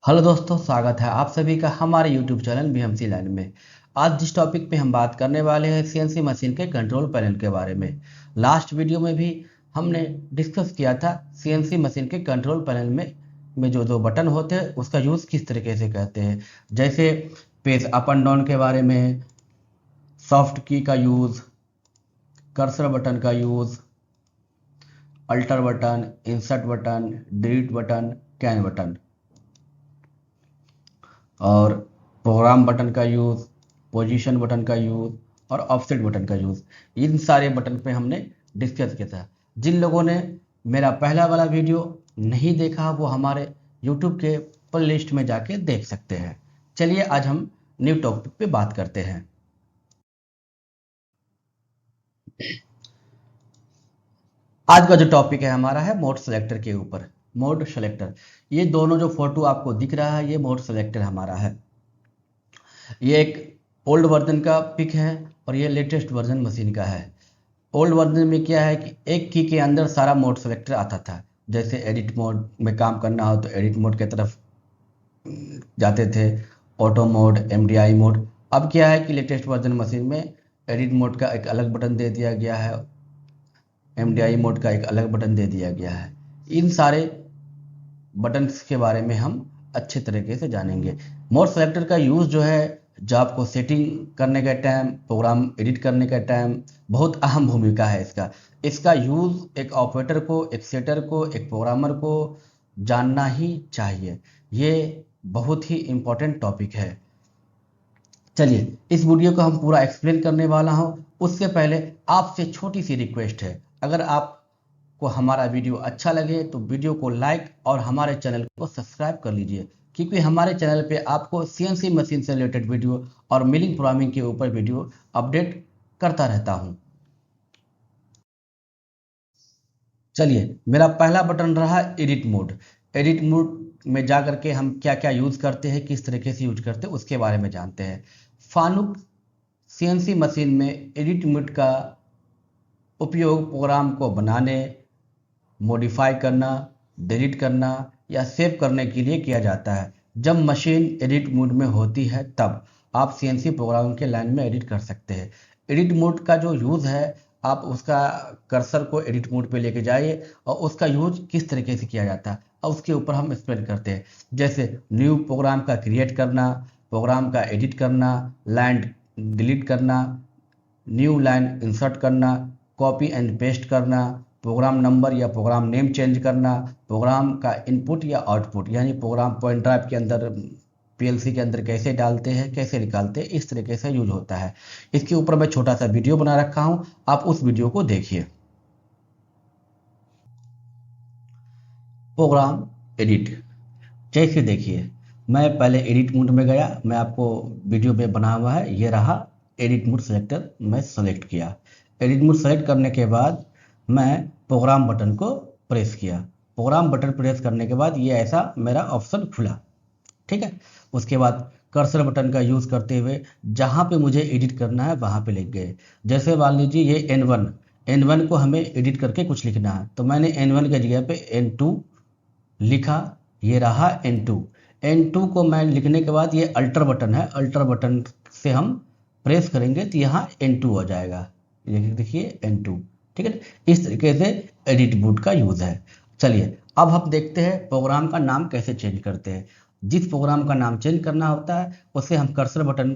Hello दोस्तों, स्वागत है आप सभी का हमारे यूट्यूब चैनल बीएमसी लाइन में। आज जिस टॉपिक पे हम बात करने वाले हैं सीएनसी मशीन के कंट्रोल पैनल के बारे में। लास्ट वीडियो में भी हमने डिस्कस किया था सीएनसी मशीन के कंट्रोल पैनल में जो दो बटन होते हैं उसका यूज़ किस तरीके से करते हैं, जैसे पेज अप एंड डाउन के बारे में, सॉफ्ट की का यूज़, कर्सर बटन का use, alter button, insert button, delete button, can button और प्रोग्राम बटन का यूज़, पोजीशन बटन का यूज़ और ऑफसेट बटन का यूज़। इन सारे बटन पे हमने डिस्कस किया था। जिन लोगों ने मेरा पहला वाला वीडियो नहीं देखा वो हमारे यूट्यूब के प्लेलिस्ट में जाके देख सकते हैं। चलिए आज हम न्यू टॉपिक पे बात करते हैं। आज का जो टॉपिक है हमारा है मोड सेलेक्टर के ऊपर। मोड सेलेक्टर, ये दोनों जो फोटो आपको दिख रहा है ये मोड सेलेक्टर हमारा है। ये एक ओल्ड वर्जन का पिक है और ये लेटेस्ट वर्जन मशीन का है। ओल्ड वर्जन में क्या है कि एक की के अंदर सारा मोड सेलेक्टर आता था। जैसे एडिट मोड में काम करना हो तो एडिट मोड की तरफ जाते थे, ऑटो मोड, एमडीआई मोड। अब क्या है कि लेटेस्ट वर्जन मशीन में एडिट मोड का एक अलग बटन दे दिया गया है, एमडीआई मोड का एक अलग बटन दे दिया गया है। इन सारे बटन्स के बारे में हम अच्छे तरीके से जानेंगे। मोड सेलेक्टर का यूज़ जो है, जो आपको सेटिंग करने का टाइम, प्रोग्राम एडिट करने का टाइम, बहुत अहम भूमिका है इसका। इसका यूज़ एक ऑपरेटर को, एक सेटर को, एक प्रोग्रामर को जानना ही चाहिए। ये बहुत ही इम्पोर्टेंट टॉपिक है। चलिए इस वीडियो को हम पूरा एक्सप्लेन करने वाला हूँ। उससे पहले आपसे छोटी सी रिक्वेस्ट है, अगर आपको हमारा वीडियो अच्छा लगे तो वीडियो को लाइक और हमारे चैनल को सब्सक्राइब कर लीजिए, क्योंकि हमारे चैनल पे आपको सीएनसी मशीन से रिलेटेड वीडियो और मिलिंग प्रोग्रामिंग के ऊपर वीडियो अपडेट करता रहता हूँ। चलिए, मेरा पहला बटन रहा एडिट मोड। एडिट मोड में जा करके हम क्या क्या यूज़ करते हैं, किस तरीके से यूज करते हैं उसके बारे में जानते हैं। फानुक सीएनसी मशीन में एडिट मोड का उपयोग प्रोग्राम को बनाने, मॉडिफाई करना, डिलीट करना या सेव करने के लिए किया जाता है। जब मशीन एडिट मोड में होती है तब आप सीएनसी प्रोग्राम के लाइन में एडिट कर सकते हैं। एडिट मोड का जो यूज़ है, आप उसका कर्सर को एडिट मोड पे लेके जाइए और उसका यूज किस तरीके से किया जाता है और उसके ऊपर हम एक्सप्लेन करते हैं। जैसे न्यू प्रोग्राम का क्रिएट करना, प्रोग्राम का एडिट करना, लाइन डिलीट करना, न्यू लाइन इंसर्ट करना, कॉपी एंड पेस्ट करना, प्रोग्राम नंबर या प्रोग्राम नेम चेंज करना, प्रोग्राम का इनपुट या आउटपुट यानी प्रोग्राम पॉइंट ड्राइव के अंदर, पीएलसी के अंदर कैसे डालते हैं, कैसे निकालते हैं, इस तरीके से यूज होता है। इसके ऊपर मैं छोटा सा वीडियो बना रखा हूँ, आप उस वीडियो को देखिए। प्रोग्राम एडिट, जैसे देखिए मैं पहले एडिट मोड में गया, मैं आपको वीडियो पे बना हुआ है, ये रहा एडिट मोड सेलेक्टर, मैं सेलेक्ट किया। एडिट मोड सेलेक्ट करने के बाद मैं प्रोग्राम बटन को प्रेस किया। प्रोग्राम बटन प्रेस करने के बाद ये ऐसा मेरा ऑप्शन खुला, ठीक है। उसके बाद कर्सर बटन का यूज़ करते हुए जहाँ पे मुझे एडिट करना है वहाँ पे लिख गए। जैसे मान लीजिए ये N1 को हमें एडिट करके कुछ लिखना है, तो मैंने N1 की जगह पे N2 लिखा, ये रहा N2 को मैं लिखने के बाद ये अल्टर बटन है, अल्टर बटन से हम प्रेस करेंगे तो यहाँ N2 हो जाएगा। ये देखिए N2, ठीक है। इस तरीके से एडिट मोड का यूज़ है। चलिए अब हम देखते हैं प्रोग्राम का नाम कैसे चेंज करते हैं। जिस प्रोग्राम का नाम चेंज करना होता है उसे हम कर्सर बटन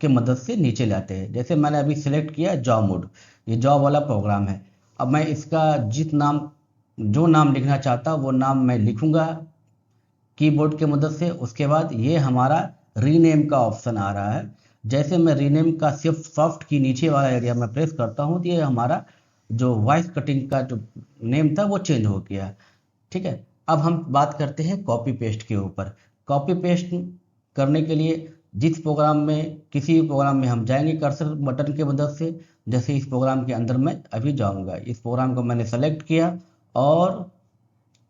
के मदद से नीचे लाते हैं। जैसे मैंने अभी सिलेक्ट किया जॉब मोड, ये जॉब वाला प्रोग्राम है। अब मैं इसका जो नाम लिखना चाहता हूँ वो नाम मैं लिखूंगा कीबोर्ड के मदद से। उसके बाद ये हमारा रीनेम का ऑप्शन आ रहा है। जैसे मैं रीनेम का सिर्फ सॉफ्ट की नीचे वाला एरिया में प्रेस करता हूँ तो ये हमारा जो वॉइस कटिंग का जो नेम था वो चेंज हो गया, ठीक है। अब हम बात करते हैं कॉपी पेस्ट के ऊपर। कॉपी पेस्ट करने के लिए जिस प्रोग्राम में, किसी भी प्रोग्राम में हम जाएंगे कर्सर बटन के मदद से। जैसे इस प्रोग्राम के अंदर मैं अभी जाऊंगा, इस प्रोग्राम को मैंने सेलेक्ट किया और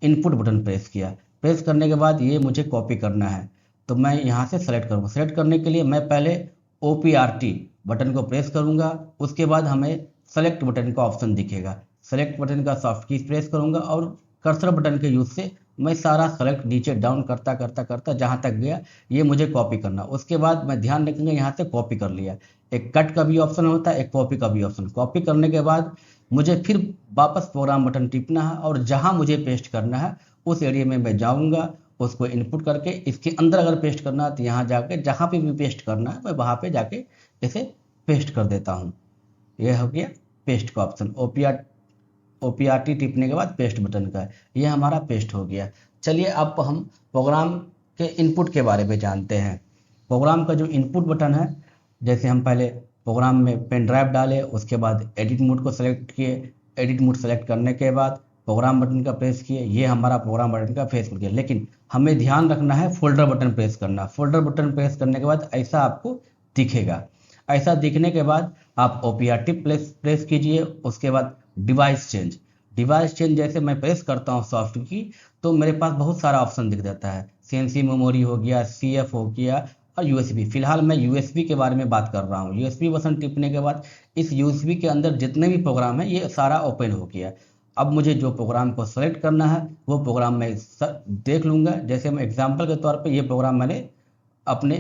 इनपुट बटन प्रेस किया। प्रेस करने के बाद ये मुझे कॉपी करना है तो मैं यहाँ से सेलेक्ट करूँगा। सेलेक्ट करने के लिए मैं पहले OPRT बटन को प्रेस करूँगा, उसके बाद हमें सेलेक्ट बटन का ऑप्शन दिखेगा। सेलेक्ट बटन का सॉफ्ट की प्रेस करूँगा और कर्सर बटन के यूज़ से मैं सारा सेलेक्ट नीचे डाउन करता करता करता जहाँ तक गया ये मुझे कॉपी करना। उसके बाद मैं ध्यान रखूंगा यहाँ से कॉपी कर लिया। एक कट का भी ऑप्शन होता है, एक कॉपी का भी ऑप्शन। कॉपी करने के बाद मुझे फिर वापस प्रोग्राम बटन टिपना है और जहाँ मुझे पेस्ट करना है उस एरिया में मैं जाऊँगा, उसको इनपुट करके इसके अंदर अगर पेस्ट करना है तो यहाँ जाके जहाँ पे भी पेस्ट करना है मैं वहाँ पे जाके इसे पेस्ट कर देता हूँ। यह हो गया पेस्ट का ऑप्शन। OPRT टिपने के बाद पेस्ट बटन का है, ये हमारा पेस्ट हो गया। चलिए अब हम प्रोग्राम के इनपुट के बारे में जानते हैं। प्रोग्राम का जो इनपुट बटन है, जैसे हम पहले प्रोग्राम में पेन ड्राइव डाले, उसके बाद एडिट मोड को सेलेक्ट किए। एडिट मोड सेलेक्ट करने के बाद प्रोग्राम बटन का प्रेस किए, ये हमारा प्रोग्राम बटन का प्रेस हो गया। लेकिन हमें ध्यान रखना है फोल्डर बटन प्रेस करना। फोल्डर बटन प्रेस करने के बाद ऐसा आपको दिखेगा। ऐसा दिखने के बाद आप OPRT प्रेस कीजिए। उसके बाद डिवाइस चेंज जैसे मैं प्रेस करता हूँ सॉफ्ट की, तो मेरे पास बहुत सारा ऑप्शन दिख जाता है। CNC मेमोरी हो गया, CF हो गया और USB। फिलहाल मैं USB के बारे में बात कर रहा हूँ। USB बटन टिपने के बाद इस USB के अंदर जितने भी प्रोग्राम है ये सारा ओपन हो गया। अब मुझे जो प्रोग्राम को सेलेक्ट करना है वो प्रोग्राम मैं देख लूँगा। जैसे मैं एग्जाम्पल के तौर पर ये प्रोग्राम मैंने अपने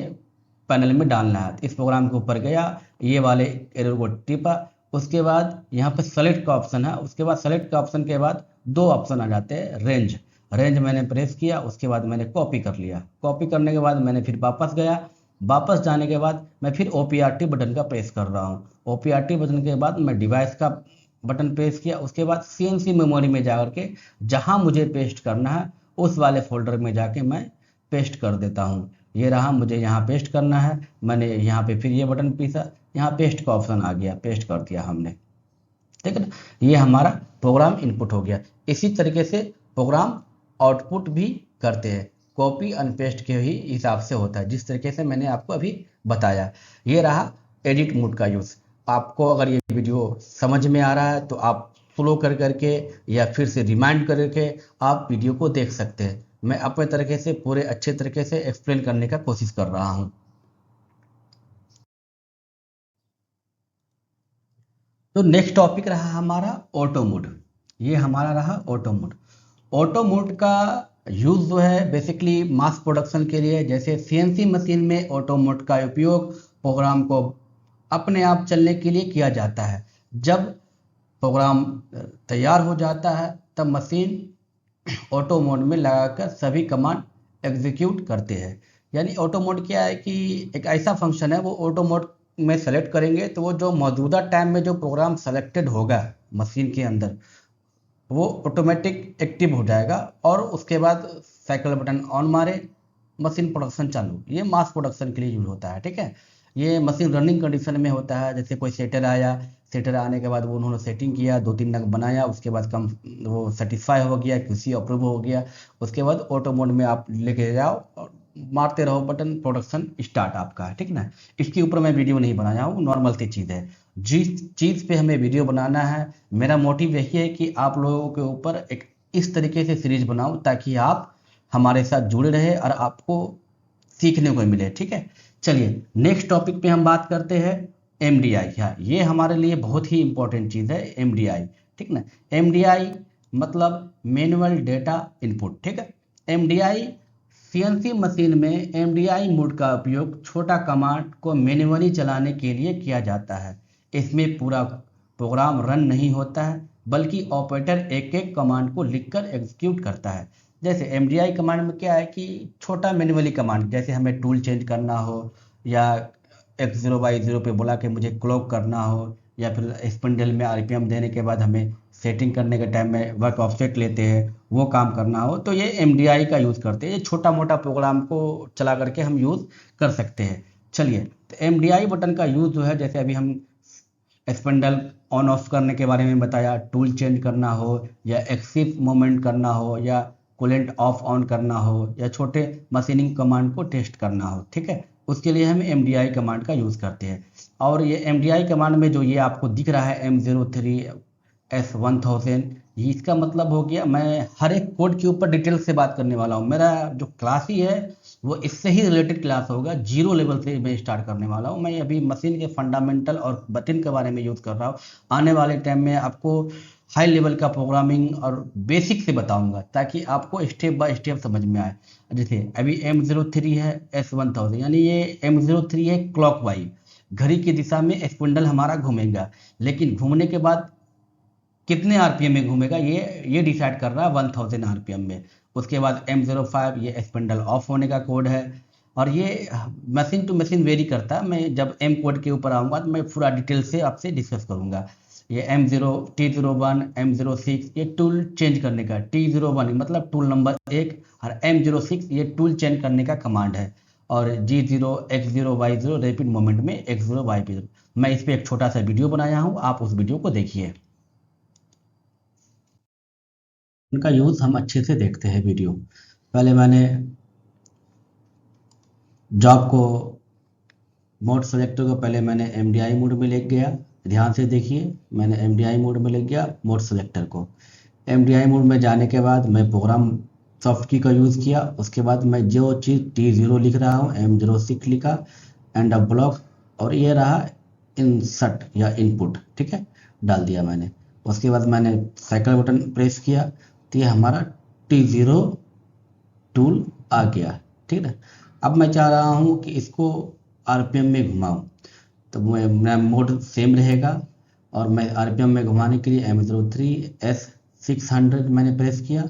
पैनल में डालना है। इस प्रोग्राम के ऊपर गया, ये वाले एरो को टिपा, उसके बाद यहाँ पे सेलेक्ट का ऑप्शन है। उसके बाद सेलेक्ट का ऑप्शन के बाद दो ऑप्शन आ जाते हैं। रेंज मैंने प्रेस किया, उसके बाद मैंने कॉपी कर लिया। कॉपी करने के बाद मैंने फिर वापस गया। वापस जाने के बाद मैं फिर OPRT बटन का प्रेस कर रहा हूँ। OPRT बटन के बाद मैं डिवाइस का बटन प्रेस किया। उसके बाद CNC मेमोरी में जाकर के जहाँ मुझे पेस्ट करना है उस वाले फोल्डर में जाके मैं पेस्ट कर देता हूँ। ये रहा, मुझे यहाँ पेस्ट करना है। मैंने यहाँ पे फिर ये बटन पीसा, यहाँ पेस्ट का ऑप्शन आ गया, पेस्ट कर दिया हमने, ठीक है ना। ये हमारा प्रोग्राम इनपुट हो गया। इसी तरीके से प्रोग्राम आउटपुट भी करते हैं, कॉपी एंड पेस्ट के ही हिसाब से होता है, जिस तरीके से मैंने आपको अभी बताया। ये रहा एडिट मोड का यूज़। आपको अगर ये वीडियो समझ में आ रहा है तो आप स्लो कर करके या फिर से रिमाइंड करके आप वीडियो को देख सकते हैं। मैं अपने तरीके से पूरे अच्छे तरीके से एक्सप्लेन करने का कोशिश कर रहा हूँ। तो नेक्स्ट टॉपिक रहा हमारा ऑटो मोड। ये हमारा रहा ऑटो मोड। ऑटो मोड का यूज़ जो है बेसिकली मास प्रोडक्शन के लिए, जैसे CNC मशीन में ऑटो मोड का उपयोग प्रोग्राम को अपने आप चलने के लिए किया जाता है। जब प्रोग्राम तैयार हो जाता है तब मशीन ऑटो मोड में लगाकर सभी कमांड एग्जीक्यूट करते हैं। यानी ऑटो मोड क्या है कि एक ऐसा फंक्शन है, वो ऑटो मोड में सेलेक्ट करेंगे तो वो जो मौजूदा टाइम में जो प्रोग्राम सेलेक्टेड होगा मशीन के अंदर वो ऑटोमेटिक एक्टिव हो जाएगा और उसके बाद साइकिल बटन ऑन मारे, मशीन प्रोडक्शन चालू। ये मास प्रोडक्शन के लिए यूज होता है, ठीक है। ये मशीन रनिंग कंडीशन में होता है। जैसे कोई सेटर आया, सेटर आने के बाद वो उन्होंने सेटिंग किया, 2-3 नग बनाया, उसके बाद कम वो सेटिस्फाई हो गया, QC अप्रूव हो गया, उसके बाद ऑटो मोड में आप लेके जाओ और मारते रहो बटन, प्रोडक्शन स्टार्ट आपका है, ठीक ना। इसके ऊपर मैं वीडियो नहीं बनाया हूँ, नॉर्मल सी चीज़ है। जिस चीज़ पे हमें वीडियो बनाना है, मेरा मोटिव यही है कि आप लोगों के ऊपर एक इस तरीके से सीरीज बनाऊं ताकि आप हमारे साथ जुड़े रहे और आपको सीखने को मिले, ठीक है। चलिए नेक्स्ट टॉपिक पे हम बात करते हैं MDI। हाँ, ये हमारे लिए बहुत ही इंपॉर्टेंट चीज़ है MDI, ठीक ना। MDI मतलब मैनुअल डेटा इनपुट, ठीक है। MDI CNC मशीन में MDI मोड का उपयोग छोटा कमांड को मैन्युअली चलाने के लिए किया जाता है। इसमें पूरा प्रोग्राम रन नहीं होता है बल्कि ऑपरेटर एक एक कमांड को लिखकर एग्जीक्यूट करता है। जैसे MDI कमांड में क्या है कि छोटा मैन्युअली कमांड, जैसे हमें टूल चेंज करना हो या X0Y0 पे बोला कि मुझे क्लॉक करना हो या फिर स्पिंडल में RPM देने के बाद हमें सेटिंग करने के टाइम में वर्क ऑफसेट लेते हैं, वो काम करना हो तो ये MDI का यूज़ करते हैं। ये छोटा मोटा प्रोग्राम को चला करके हम यूज़ कर सकते हैं। चलिए, तो MDI बटन का यूज़ जो है, जैसे अभी हम स्पिंडल ऑन ऑफ करने के बारे में बताया, टूल चेंज करना हो या एक्सिस मूवमेंट करना हो या कूलेंट ऑफ ऑन करना हो या छोटे मशीनिंग कमांड को टेस्ट करना हो, ठीक है, उसके लिए हम MDI कमांड का यूज़ करते हैं। और ये MDI कमांड में जो ये आपको दिख रहा है M03S1000, ये इसका मतलब हो गया, मैं हर एक कोड के ऊपर डिटेल से बात करने वाला हूँ। मेरा जो क्लास ही है वो इससे ही रिलेटेड क्लास होगा, 0 लेवल से मैं स्टार्ट करने वाला हूँ। मैं अभी मशीन के फंडामेंटल और बटन के बारे में यूज़ कर रहा हूँ। आने वाले टाइम में आपको हाई लेवल का प्रोग्रामिंग और बेसिक से बताऊंगा ताकि आपको स्टेप बाय स्टेप समझ में आए। जैसे अभी M03 है S1000, यानी ये M03 है क्लॉक वाइज, घड़ी की दिशा में स्पिंडल हमारा घूमेगा, लेकिन घूमने के बाद कितने आरपीएम में घूमेगा ये डिसाइड कर रहा है 1000 आरपीएम में। उसके बाद M05 ये स्पिंडल ऑफ होने का कोड है, और ये मशीन टू मशीन वेरी करता है। मैं जब एम कोड के ऊपर आऊँगा तो मैं पूरा डिटेल से आपसे डिस्कस करूँगा। ये T01 M06 ये टूल चेंज करने का, T01 मतलब टूल नंबर 1, और M06 ये टूल चेंज करने का कमांड है, और G0 X0 Y0 rapid moment में X0 Y0। मैं इस पर एक छोटा सा वीडियो बनाया हूँ, आप उस वीडियो को देखिए। उनका यूज़ हम अच्छे से देखते हैं वीडियो। पहले मैंने जॉब को मोड सेलेक्टर को पहले मैंने MDI मोड में ले गया। ध्यान से देखिए, मैंने MDI मोड में ले गया मोड सेलेक्टर को। MDI मोड में जाने के बाद मैं प्रोग्राम सॉफ्ट की का यूज़ किया। उसके बाद मैं जो चीज़ T0 लिख रहा हूँ M06 लिखा, एंड अ ब्लॉक, और ये रहा इंसर्ट या इनपुट, ठीक है, डाल दिया मैंने। उसके बाद मैंने साइकिल बटन प्रेस किया तो ये हमारा T0 टूल आ गया, ठीक है। अब मैं चाह रहा हूँ कि इसको आरपीएम में घुमाऊँ, तो मेरा मोड सेम रहेगा, और मैं आरपीएम में घुमाने के लिए M03 S600 मैंने प्रेस किया।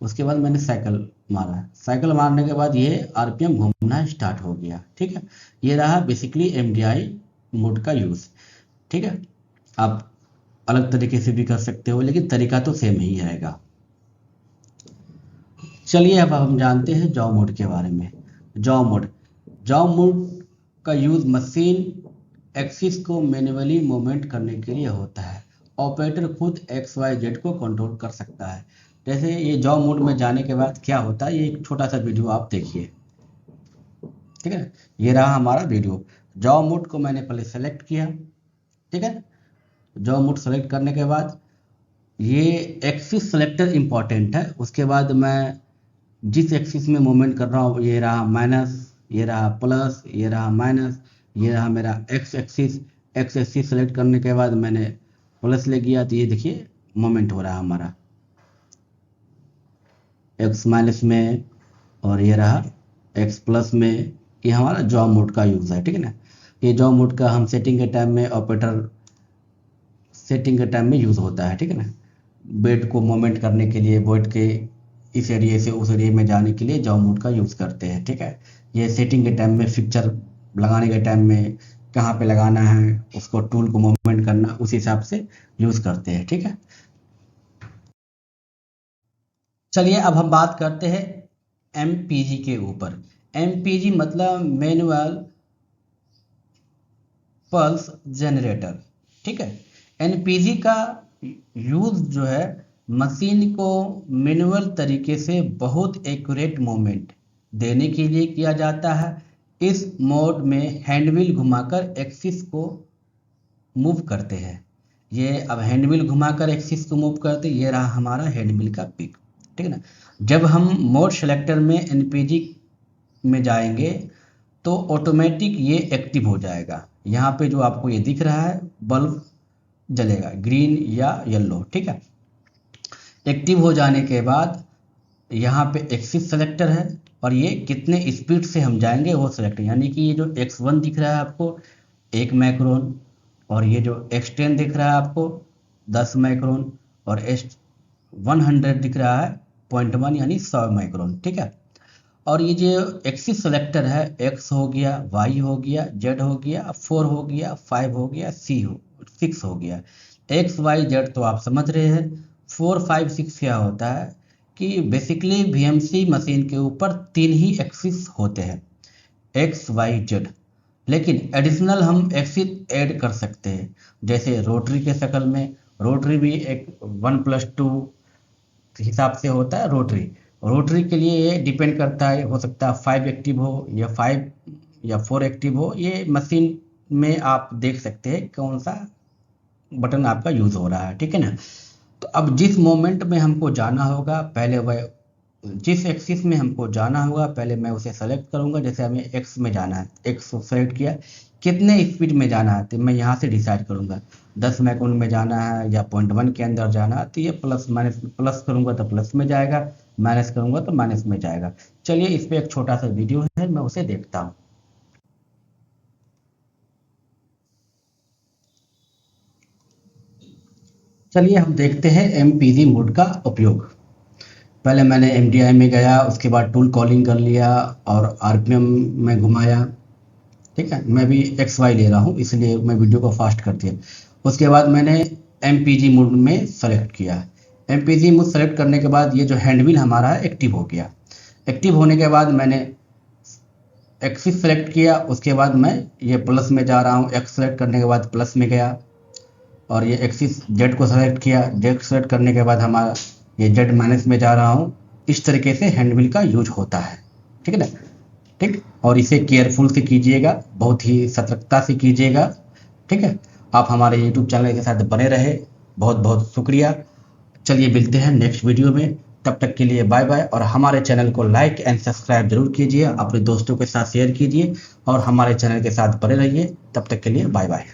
उसके बाद मैंने साइकिल मारा, साइकिल मारने के बाद ये आरपीएम घूमना स्टार्ट हो गया, ठीक है। ये रहा बेसिकली MDI मोड का यूज़, ठीक है। आप अलग तरीके से भी कर सकते हो, लेकिन तरीका तो सेम ही रहेगा। चलिए अब हम जानते हैं जॉब मोड के बारे में। जॉब मोड का यूज़ मशीन एक्सिस को मैन्युअली मूवमेंट करने के लिए होता है। ऑपरेटर खुद XYZ को कंट्रोल कर सकता है। जैसे ये जॉब मोड में जाने के बाद क्या होता है, ये एक छोटा सा वीडियो आप देखिए, ठीक है। ये रहा हमारा वीडियो। जॉब मोड को मैंने पहले सेलेक्ट किया, ठीक है। जॉब मोड सेलेक्ट करने के बाद ये एक्सिस सेलेक्टर इंपॉर्टेंट है। उसके बाद मैं जिस एक्सिस में मूवमेंट कर रहा हूँ, ये रहा माइनस, ये रहा प्लस, ये रहा माइनस, ये रहा मेरा एक्स एक्सिस सेलेक्ट करने के बाद मैंने प्लस ले गया, तो ये देखिए मूवमेंट हो रहा है हमारा एक्स माइनस में, और ये रहा एक्स प्लस में। ये हमारा जॉब मोड का यूज़ है, ठीक है ना। ये जॉब मोड का हम सेटिंग के टाइम में, ऑपरेटर सेटिंग के टाइम में यूज़ होता है, ठीक है ना। बेड को मूवमेंट करने के लिए, बेड के इस एरिया से उस एरिया में जाने के लिए जॉब मोड का यूज़ करते हैं, ठीक है। ये सेटिंग के टाइम में, फिक्चर लगाने के टाइम में कहाँ पे लगाना है, उसको टूल को मूवमेंट करना, उस हिसाब से यूज़ करते हैं, ठीक है। चलिए अब हम बात करते हैं MPG के ऊपर। MPG मतलब मैनुअल पल्स जनरेटर, ठीक है। NPG का यूज़ जो है मशीन को मैनुअल तरीके से बहुत एक्यूरेट मूवमेंट देने के लिए किया जाता है। इस मोड में हैंडव्हील घुमाकर एक्सिस को मूव करते हैं। ये अब हैंडव्हील घुमाकर एक्सिस को मूव करते, ये रहा हमारा हैंडव्हील का पिक, ठीक है ना। जब हम मोड सेलेक्टर में NPG में जाएंगे तो ऑटोमेटिक ये एक्टिव हो जाएगा। यहाँ पे जो आपको ये दिख रहा है बल्ब जलेगा, ग्रीन या येलो, ठीक है। एक्टिव हो जाने के बाद यहाँ पे एक्सिस सेलेक्टर है, और ये कितने स्पीड से हम जाएंगे वो सेलेक्ट, यानी कि ये जो X1 दिख रहा है आपको 1 माइक्रोन, और ये जो X10 दिख रहा है आपको 10 माइक्रोन, और S100 दिख रहा है 0.1 यानी 100 माइक्रोन, ठीक है। और ये जो एक्सिस सेलेक्टर है, X हो गया, Y हो गया, Z हो गया, 4 हो गया, 5 हो गया, 6 हो गया। XYZ तो आप समझ रहे हैं। 4 5 6 क्या होता है कि बेसिकली VMC मशीन के ऊपर 3 ही एक्सिस होते हैं, XYZ, लेकिन एडिशनल हम एक्सिस ऐड कर सकते हैं। जैसे रोटरी के शक्ल में, रोटरी भी एक 1+2 हिसाब से होता है। रोटरी के लिए ये डिपेंड करता है, हो सकता है 5 एक्टिव हो या 5 या 4 एक्टिव हो। ये मशीन में आप देख सकते हैं कौन सा बटन आपका यूज़ हो रहा है, ठीक है ना। तो अब जिस मोमेंट में हमको जाना होगा, पहले वह जिस एक्सिस में हमको जाना होगा पहले मैं उसे सेलेक्ट करूंगा। जैसे हमें एक्स में जाना है, एक्स सेलेक्ट किया, कितने स्पीड में जाना है तो मैं यहाँ से डिसाइड करूँगा, 10 माइक्रोन में जाना है या 0.1 के अंदर जाना है, तो ये प्लस माइनस, प्लस करूँगा तो प्लस में जाएगा, माइनस करूँगा तो माइनस में जाएगा। चलिए इस पे एक छोटा सा वीडियो है, मैं उसे देखता हूँ। चलिए हम देखते हैं MPG मोड का उपयोग। पहले मैंने MDI में गया, उसके बाद टूल कॉलिंग कर लिया और RPM में घुमाया। ठीक है, मैं भी XY ले रहा हूँ इसलिए मैं वीडियो को फास्ट कर दिया। उसके बाद मैंने MPG मोड में सेलेक्ट किया। MPG मोड सेलेक्ट करने के बाद ये जो हैंडविल हमारा है एक्टिव हो गया। एक्टिव होने के बाद मैंने एक्सिस सेलेक्ट किया, उसके बाद मैं ये प्लस में जा रहा हूँ, X सेलेक्ट करने के बाद प्लस में गया, और ये एक्सिस जेड को सेलेक्ट किया, जेड सेलेक्ट करने के बाद हमारा ये जेड माइनस में जा रहा हूँ। इस तरीके से हैंडविल का यूज होता है। ठीक है ना? ठीक, और इसे केयरफुल से कीजिएगा, बहुत ही सतर्कता से कीजिएगा। ठीक है, आप हमारे यूट्यूब चैनल के साथ बने रहे, बहुत बहुत शुक्रिया। चलिए मिलते हैं नेक्स्ट वीडियो में, तब तक के लिए बाय बाय। और हमारे चैनल को लाइक एंड सब्सक्राइब जरूर कीजिए, अपने दोस्तों के साथ शेयर कीजिए और हमारे चैनल के साथ बने रहिए। तब तक के लिए बाय बाय।